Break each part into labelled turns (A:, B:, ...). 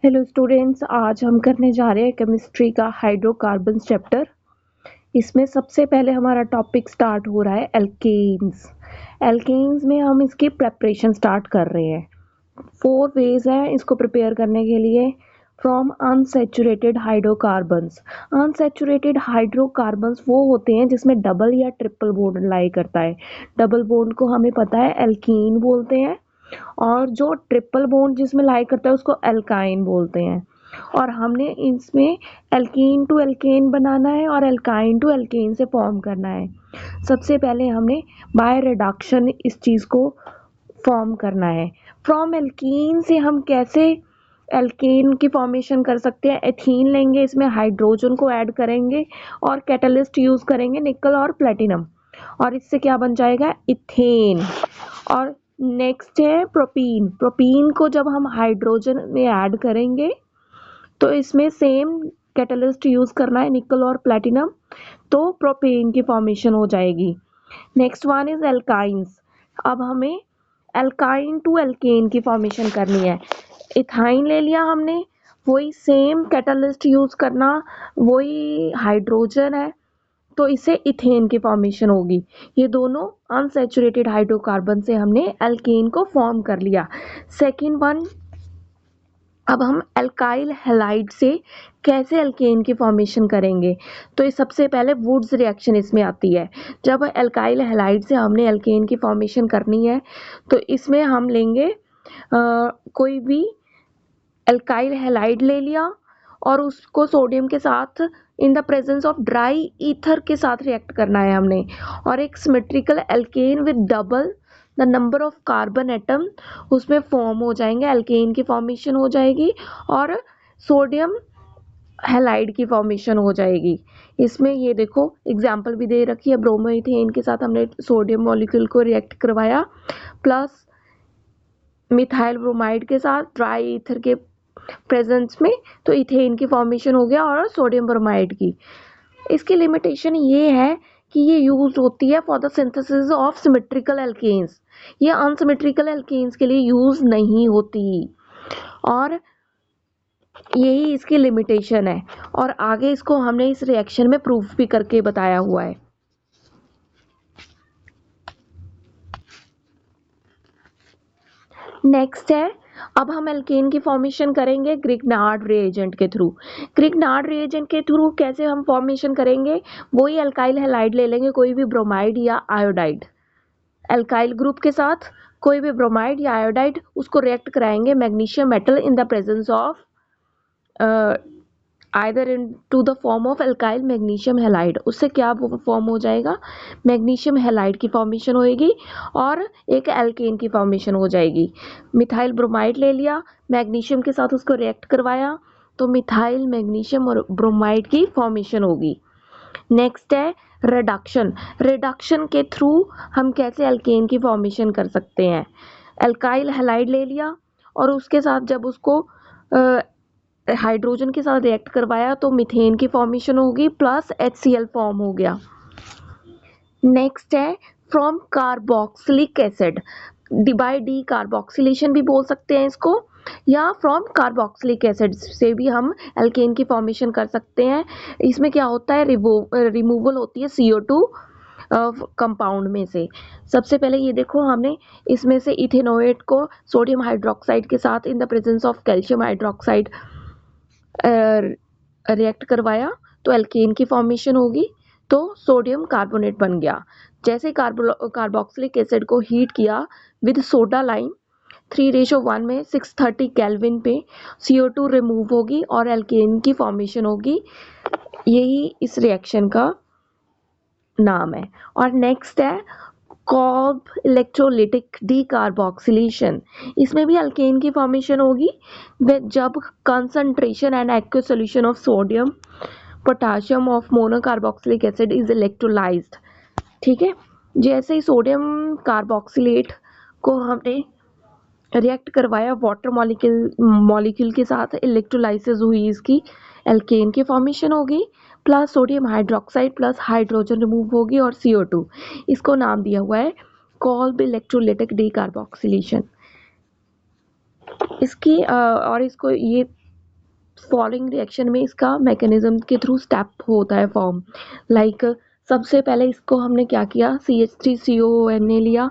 A: Hello students, आज हम करने जा रहे हैं केमिस्ट्री का हाइड्रोकार्बन्स चैप्टर। इसमें सबसे पहले हमारा टॉपिक स्टार्ट हो रहा है एल्केन्स। एल्केन्स में हम इसकी प्रेपरेशन स्टार्ट कर रहे हैं। 4 वेज हैं इसको प्रिपेयर करने के लिए। From unsaturated hydrocarbons. Unsaturated hydrocarbons वो होते हैं जिसमें डबल या ट्रिपल बॉन्ड लाई करता है। डबल बॉन्ड को हमें पता है एल्कीन बोलते हैं, और जो ट्रिपल बॉन्ड जिसमें लाई करता है उसको एल्काइन बोलते हैं। और हमने इसमें एल्कीन टू एल्केन बनाना है और एल्काइन टू एल्केन से फॉर्म करना है। सबसे पहले हमने बाय रिडक्शन इस चीज़ को फॉर्म करना है। फ्रॉम एल्कीन से हम कैसे एल्केन की फॉर्मेशन कर सकते हैं। एथीन लेंगे, इसमें हाइड्रोजन को ऐड करेंगे और कैटलिस्ट यूज़ करेंगे निकल और प्लेटिनम, और इससे क्या बन जाएगा, इथेन। और नेक्स्ट है प्रोपीन। प्रोपीन को जब हम हाइड्रोजन में ऐड करेंगे तो इसमें सेम कैटलिस्ट यूज़ करना है निकल और प्लेटिनम, तो प्रोपेन की फॉर्मेशन हो जाएगी। Next one is alkynes. अब हमें एल्काइन टू एल्केन की फॉर्मेशन करनी है। इथाइन ले लिया हमने, वही सेम कैटलिस्ट यूज़ करना, वही हाइड्रोजन है, तो इससे इथेन की फॉर्मेशन होगी। ये दोनों अनसैचुरेटेड हाइड्रोकार्बन से हमने एल्केन को फॉर्म कर लिया। सेकेंड वन, अब हम एल्काइल हैलाइड से कैसे एल्केन की फॉर्मेशन करेंगे। तो ये सबसे पहले वुड्स रिएक्शन इसमें आती है। जब एल्काइल हैलाइड से हमने एल्केन की फॉर्मेशन करनी है तो इसमें हम लेंगे कोई भी एल्काइल हैलाइड ले लिया और उसको सोडियम के साथ in the presence of dry ether के साथ रिएक्ट करना है हमने, और एक symmetrical alkane with double the number of carbon atom उसमें फॉर्म हो जाएंगे, एल्केन की फॉर्मेशन हो जाएगी और सोडियम हैलाइड की फॉर्मेशन हो जाएगी। इसमें ये देखो एग्जाम्पल भी दे रखी है, ब्रोमोइथेन के साथ हमने सोडियम मॉलिक्यूल को रिएक्ट करवाया प्लस मिथाइल ब्रोमाइड के साथ ड्राई ईथर के प्रेजेंस में, तो इथेन की फॉर्मेशन हो गया और सोडियम ब्रोमाइड की। इसकी लिमिटेशन ये है कि ये यूज होती है for the synthesis of symmetrical alkanes, ये अनसिमेट्रिकल एल्केन्स के लिए यूज नहीं होती, और यही इसकी लिमिटेशन है। और आगे इसको हमने इस रिएक्शन में प्रूफ भी करके बताया हुआ है। नेक्स्ट है, अब हम एल्केन की फॉर्मेशन करेंगे ग्रिग्नार्ड रिएजेंट के थ्रू। ग्रिग्नार्ड रिएजेंट के थ्रू कैसे हम फॉर्मेशन करेंगे, वही एल्काइल हैलाइड ले लेंगे, कोई भी ब्रोमाइड या आयोडाइड, एल्काइल ग्रुप के साथ कोई भी ब्रोमाइड या आयोडाइड, उसको रिएक्ट कराएंगे magnesium metal in the presence of ether into the form of alkyl magnesium halide. उससे क्या फॉर्म हो जाएगा, मैग्नीशियम हैलाइड की फॉर्मेशन होएगी और एक एल्केन की फॉर्मेशन हो जाएगी। मिथाइल ब्रोमाइड ले लिया, मैग्नीशियम के साथ उसको रिएक्ट करवाया, तो मिथाइल मैग्नीशियम और ब्रोमाइड की फॉर्मेशन होगी। नेक्स्ट है रिडक्शन। रिडक्शन के थ्रू हम कैसे एल्केन की फॉर्मेशन कर सकते हैं। एल्काइल हैलाइड ले लिया और उसके साथ जब उसको हाइड्रोजन के साथ रिएक्ट करवाया तो मीथेन की फॉर्मेशन होगी प्लस HCl फॉर्म हो गया। नेक्स्ट है from carboxylic acid, by decarboxylation भी बोल सकते हैं इसको, या फ्रॉम कार्बोक्सिलिक एसिड से भी हम एल्केन की फॉर्मेशन कर सकते हैं। इसमें क्या होता है, रिमूवल होती है CO2 कंपाउंड में से। सबसे पहले ये देखो, हमने इसमें से इथेनोएट को सोडियम हाइड्रोक्साइड के साथ in the presence of calcium hydroxide react करवाया तो एल्केन की फॉर्मेशन होगी, तो सोडियम कार्बोनेट बन गया। जैसे कार्बोक्सिलिक एसिड को हीट किया विद सोडा लाइम 3:1 में 630 केल्विन पे CO2 रिमूव होगी और एल्केन की फॉर्मेशन होगी। यही इस रिएक्शन का नाम है। और नेक्स्ट है कॉब इलेक्ट्रोलिटिक डीकार्बोक्सिलेशन। इसमें भी अल्केन की फॉर्मेशन होगी जब concentration and aqueous solution of sodium potassium of monocarboxylic acid is electrolysed. ठीक है, जैसे ही सोडियम कार्बोक्सिलेट को हमने रिएक्ट करवाया वाटर मॉलिक्यूल के साथ, इलेक्ट्रोलाइसिस हुई इसकी, एल्केन की फॉर्मेशन होगी plus sodium hydroxide plus hydrogen remove होगी और CO2। इसको नाम दिया हुआ है कॉल्ब इलेक्ट्रोलिटिक डीकार्बोक्सिलेशन। इसकी और इसको ये फॉलोइंग रिएक्शन में इसका मैकेनिज्म के थ्रू स्टेप होता है फॉर्म। लाइक सबसे पहले इसको हमने क्या किया, CH3CONA लिया,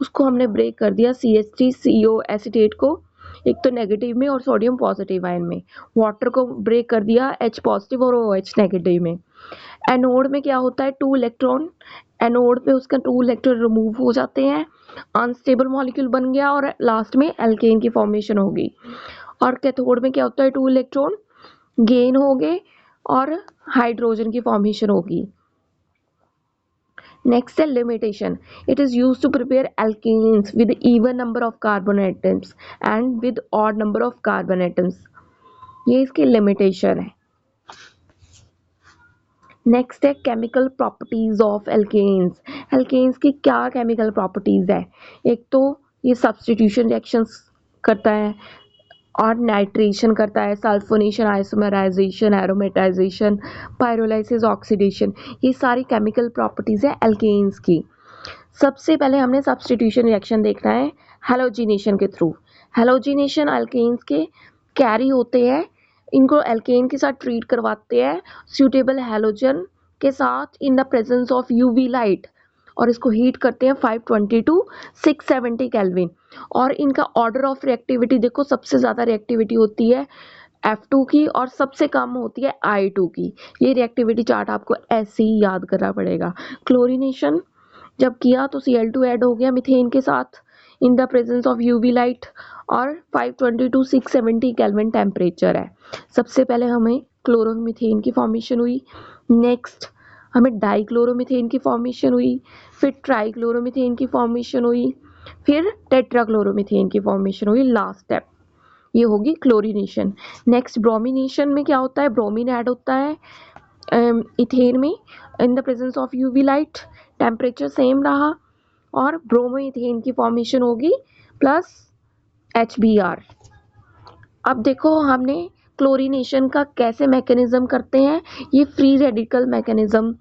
A: उसको हमने ब्रेक कर दिया CH3CO एसीटेट को, एक तो नेगेटिव में और सोडियम पॉजिटिव आयन में। वाटर को ब्रेक कर दिया H पॉजिटिव और OH नेगेटिव में। एनोड में क्या होता है, 2 इलेक्ट्रॉन, एनोड पे उसका 2 इलेक्ट्रॉन रिमूव हो जाते हैं, अनस्टेबल मॉलिक्यूल बन गया और लास्ट में एल्केन की फॉर्मेशन होगी। और कैथोड में क्या होता है, 2 इलेक्ट्रॉन गेन हो गए और हाइड्रोजन की फॉर्मेशन होगी। नेक्स्ट है limitation, it is used to prepare alkanes with even number of carbon atoms and with odd number of carbon atoms, ये इसकी लिमिटेशन है। नेक्स्ट है chemical properties of alkanes. Alkanes की क्या केमिकल प्रॉपर्टीज है, एक तो ये सब्स्टिट्यूशन रिएक्शंस करता है और नाइट्रेशन करता है, sulphonation, isomerisation, aromatisation, pyrolysis, oxidation, ये सारी केमिकल प्रॉपर्टीज है एल्केन्स की। सबसे पहले हमने सब्स्टिट्यूशन रिएक्शन देखना है हैलोजिनेशन के थ्रू। हैलोजिनेशन एल्केन्स के कैरी होते हैं, इनको एल्केन के साथ ट्रीट करवाते हैं सूटेबल हैलोजन के साथ in the presence of UV light, और इसको हीट करते हैं 520 टू 670 केल्विन। और इनका ऑर्डर ऑफ रिएक्टिविटी देखो, सबसे ज़्यादा रिएक्टिविटी होती है F2 की और सबसे कम होती है I2 की। ये रिएक्टिविटी चार्ट आपको ऐसे ही याद करना पड़ेगा। क्लोरीनेशन जब किया तो Cl2 ऐड हो गया मीथेन के साथ in the presence of UV light, और 520 टू 670 केल्विन टेम्परेचर है। सबसे पहले हमें क्लोरोमीथेन की फॉर्मेशन हुई, नेक्स्ट हमें डाइक्लोरोमीथेन की फॉर्मेशन हुई, फिर ट्राइक्लोरोमीथेन की फॉर्मेशन हुई, फिर टेट्राक्लोरोमीथेन की फॉर्मेशन हुई। लास्ट स्टेप ये होगी क्लोरीनेशन। नेक्स्ट ब्रोमिनेशन में क्या होता है, ब्रोमीन ऐड होता है इथेन में इन the presence of UV light, temperature same रहा और ब्रोमो इथेन की फॉर्मेशन होगी प्लस HBr। अब देखो हमने क्लोरीनेशन का कैसे मैकेनिज्म करते हैं, ये फ्री रेडिकल मैकेनिज्म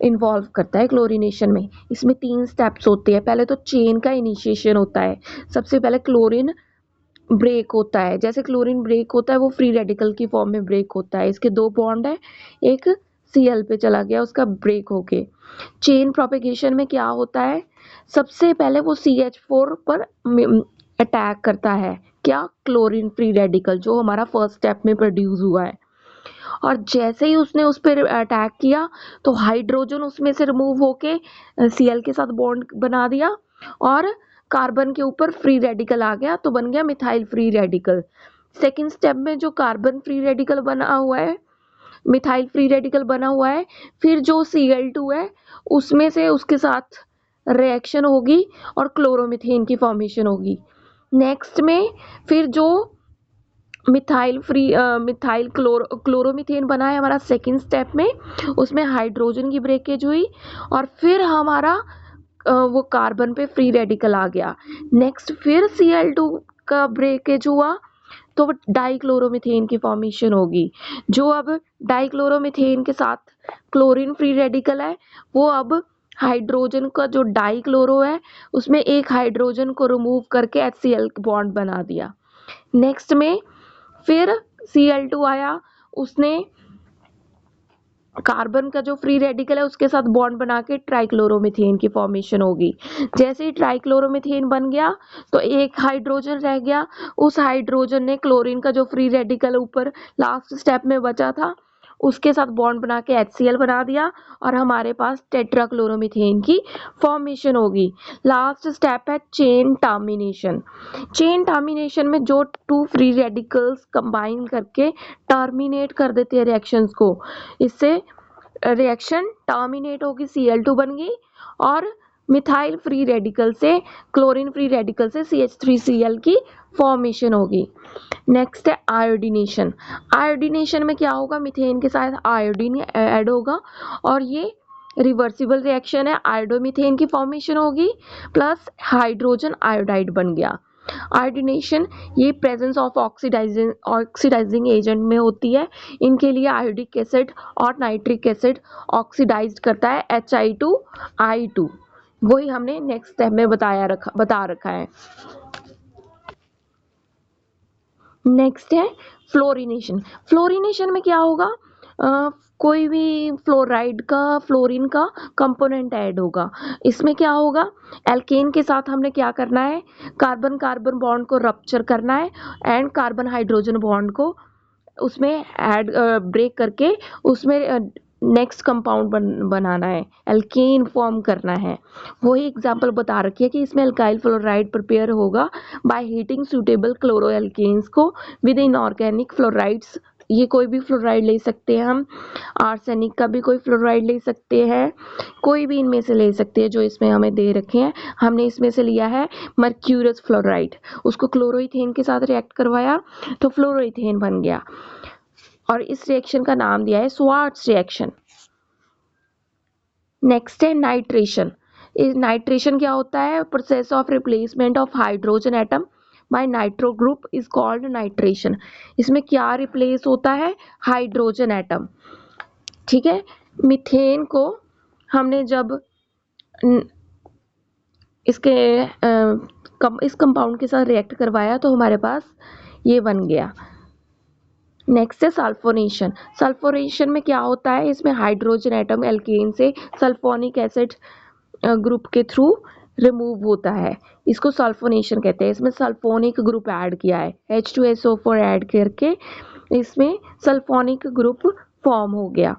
A: इन्वॉल्व करता है क्लोरीनेशन में। इसमें 3 स्टेप्स होते हैं। पहले तो चेन का इनिशिएशन होता है, सबसे पहले क्लोरीन ब्रेक होता है, जैसे क्लोरीन ब्रेक होता है वो फ्री रेडिकल की फॉर्म में ब्रेक होता है। इसके 2 बॉन्ड है, एक Cl पे चला गया, उसका ब्रेक होके। चेन प्रोपेगेशन में क्या होता है, सबसे पहले वो CH4 पर अटैक करता है, क्या, क्लोरीन फ्री रेडिकल जो हमारा फर्स्ट स्टेप में प्रोड्यूस हुआ है। और जैसे ही उसने उस पर अटैक किया तो हाइड्रोजन उसमें से रिमूव होके Cl के साथ बॉन्ड बना दिया और कार्बन के ऊपर फ्री रेडिकल आ गया, तो बन गया methyl free radical. Second step में जो कार्बन फ्री रेडिकल बना हुआ है, मिथाइल फ्री रेडिकल बना हुआ है, फिर जो Cl2 है उसमें से उसके साथ रिएक्शन होगी और क्लोरोमीथेन की फॉर्मेशन होगी। नेक्स्ट में फिर जो मिथाइल क्लोरोमीथेन बना है हमारा सेकेंड स्टेप में, उसमें हाइड्रोजन की ब्रेकेज हुई और फिर हमारा वो कार्बन पे फ्री रेडिकल आ गया। नेक्स्ट फिर Cl2 का ब्रेकेज हुआ तो डाइक्लोरोमीथेन की फॉर्मेशन होगी। जो अब डाइक्लोरोमीथेन के साथ क्लोरीन फ्री रेडिकल है, वो अब हाइड्रोजन का जो डाइक्लोरो है उसमें एक हाइड्रोजन को रिमूव करके HCl बॉन्ड बना दिया। नेक्स्ट में फिर Cl2 आया, उसने कार्बन का जो फ्री रेडिकल है उसके साथ बॉन्ड बना के ट्राइक्लोरोमीथेन की फॉर्मेशन होगी। जैसे ही ट्राइक्लोरोमीथेन बन गया तो एक हाइड्रोजन रह गया, उस हाइड्रोजन ने क्लोरीन का जो फ्री रेडिकल ऊपर लास्ट स्टेप में बचा था उसके साथ बॉन्ड बना के HCl बना दिया और हमारे पास टेट्राक्लोरोमीथेन की फॉर्मेशन होगी। लास्ट स्टेप है चेन टर्मिनेशन। चेन टर्मिनेशन में जो 2 फ्री रेडिकल्स कंबाइन करके टर्मिनेट कर देते हैं रिएक्शंस को, इससे रिएक्शन टर्मिनेट होगी, Cl2 बन गई और मिथाइल फ्री रेडिकल से, क्लोरीन फ्री रेडिकल से CH3Cl की फॉर्मेशन होगी। नेक्स्ट है आयोडीनेशन। आयोडीनेशन में क्या होगा, मीथेन के साथ आयोडीन ऐड होगा और ये रिवर्सिबल रिएक्शन है, आयोडोमीथेन की फॉर्मेशन होगी प्लस हाइड्रोजन आयोडाइड बन गया। आयोडीनेशन ये प्रेजेंस ऑफ ऑक्सीडाइजिंग एजेंट में होती है, इनके लिए आयोडिक एसिड और नाइट्रिक एसिड ऑक्सीडाइज करता है HI2I2, वही हमने नेक्स्ट स्टेप में बता रखा है। नेक्स्ट है फ्लोरिनेशन। फ्लोरिनेशन में क्या होगा, कोई भी फ्लोराइड का फ्लोरीन का कंपोनेंट ऐड होगा। इसमें क्या होगा, एल्केन के साथ हमने क्या करना है, कार्बन कार्बन बॉन्ड को रप्चर करना है एंड कार्बन हाइड्रोजन बॉन्ड को उसमें ऐड ब्रेक करके उसमें नेक्स्ट कंपाउंड बनाना है, एल्केन फॉर्म करना है। वही एग्जांपल बता रखी है कि इसमें अल्काइल फ्लोराइड प्रिपेयर होगा by heating suitable chloro alkanes को विद इनऑर्गेनिक फ्लोराइड्स। ये कोई भी फ्लोराइड ले सकते हैं हम, आर्सेनिक का भी कोई फ्लोराइड ले सकते हैं, कोई भी इनमें से ले सकते हैं जो इसमें हमें दे रखे हैं। हमने इसमें से लिया है मर्क्यूरस फ्लोराइड, उसको क्लोरोइथेन के साथ रिएक्ट करवाया तो फ्लोरोइथेन बन गया और इस रिएक्शन का नाम दिया है स्वार्ट्ज रिएक्शन। नेक्स्ट है नाइट्रेशन। इस नाइट्रेशन क्या होता है, process of replacement of hydrogen atom by nitro group is called nitration. इसमें क्या रिप्लेस होता है, हाइड्रोजन एटम। ठीक है, मीथेन को हमने जब इसके इस कंपाउंड के साथ रिएक्ट करवाया तो हमारे पास ये बन गया। नेक्स्ट है सल्फोनेशन। सल्फोनेशन में क्या होता है, इसमें हाइड्रोजन एटम एल्केन से सल्फोनिक एसिड ग्रुप के थ्रू रिमूव होता है, इसको सल्फोनेशन कहते हैं। इसमें सल्फोनिक ग्रुप ऐड किया है, H2SO4 ऐड करके इसमें सल्फोनिक ग्रुप फॉर्म हो गया।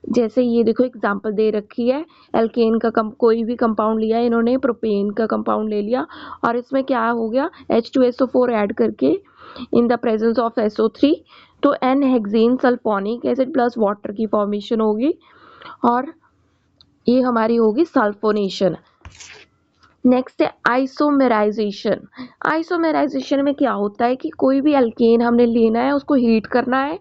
A: जैसे ये देखो एग्जांपल दे रखी है, एल्केन का कोई भी कंपाउंड लिया, इन्होंने प्रोपेन का कंपाउंड ले लिया और इसमें क्या हो गया, H2SO4 ऐड करके इन द प्रेजेंस ऑफ SO3 तो n hexane sulphonic acid plus water की फॉर्मेशन होगी और ये हमारी होगी सल्फोनेशन। नेक्स्ट है आइसोमेराइजेशन। आइसोमेराइजेशन में क्या होता है कि कोई भी एल्केन हमने लेना है, उसको हीट करना है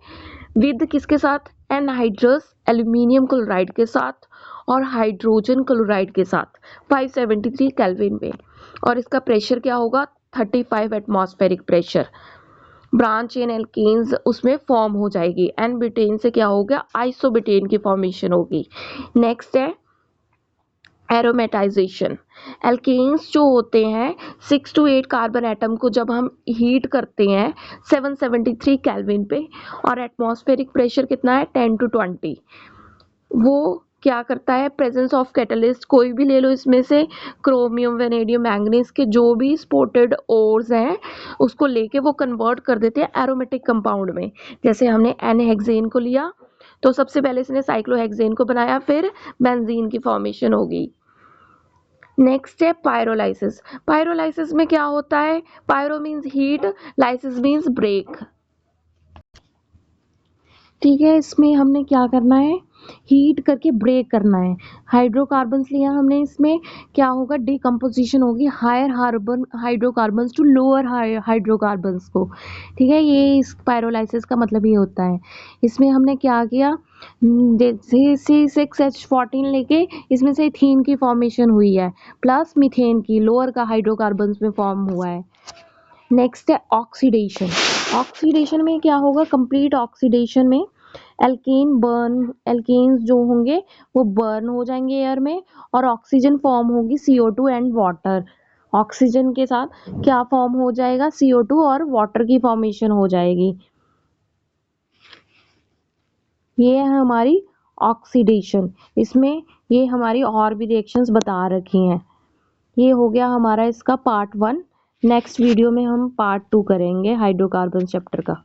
A: विद किसके साथ, एनहाइड्रस एल्यूमिनियम क्लोराइड के साथ और हाइड्रोजन क्लोराइड के साथ 573 केल्विन में, और इसका प्रेशर क्या होगा 35 atmospheric pressure. Branch chain alkanes उसमें फॉर्म हो जाएगी, एन ब्यूटेन से क्या हो गया, आइसोब्यूटेन की फॉर्मेशन होगी। नेक्स्ट है एरोमेटाइजेशन। एल्केन्स जो होते हैं 6 to 8 कार्बन एटम को जब हम हीट करते हैं 773 केल्विन पे और एटमॉस्फेरिक प्रेशर कितना है 10 to 20, वो क्या करता है, प्रेजेंस ऑफ कैटलिस्ट कोई भी ले लो इसमें से, क्रोमियम वेनेडियम मैंगनीज के जो भी स्पोर्टेड ओर्स हैं उसको लेके वो कन्वर्ट कर देते हैं एरोमेटिक कंपाउंड में। जैसे हमने एन हेक्सेन को लिया तो सबसे पहले इसने साइक्लोहेक्सेन को बनाया, फिर बेंजीन की फॉर्मेशन होगी। नेक्स्ट है पायरोलाइसिस। पायरोलाइसिस में क्या होता है, pyro means heat, lysis means break. ठीक है, इसमें हमने क्या करना है, हीट करके ब्रेक करना है। हाइड्रोकार्बन्स लिया हमने, इसमें क्या होगा, डिकम्पोजिशन होगी higher hydrocarbons to lower hydrocarbons को। ठीक है, ये इस पायरोलाइसिस का मतलब ये होता है। इसमें हमने क्या किया, जैसे C6H14 लेके इसमें से इथीन की फॉर्मेशन हुई है प्लस मीथेन की, लोअर का हाइड्रोकार्बन्स में फॉर्म हुआ है। नेक्स्ट है ऑक्सीडेशन। ऑक्सीडेशन में क्या होगा, कंप्लीट ऑक्सीडेशन में एल्केन्स जो होंगे वो बर्न हो जाएंगे एयर में और ऑक्सीजन फॉर्म होगी CO2 एंड वाटर। ऑक्सीजन के साथ क्या फॉर्म हो जाएगा, CO2 और वाटर की फॉर्मेशन हो जाएगी। ये है हमारी ऑक्सीडेशन। इसमें ये हमारी और भी रिएक्शंस बता रखी हैं। ये हो गया हमारा इसका पार्ट 1। नेक्स्ट वीडियो में हम पार्ट 2 करेंगे हाइड्रोकार्बन चैप्टर का।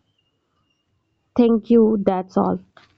A: Thank you, that's all.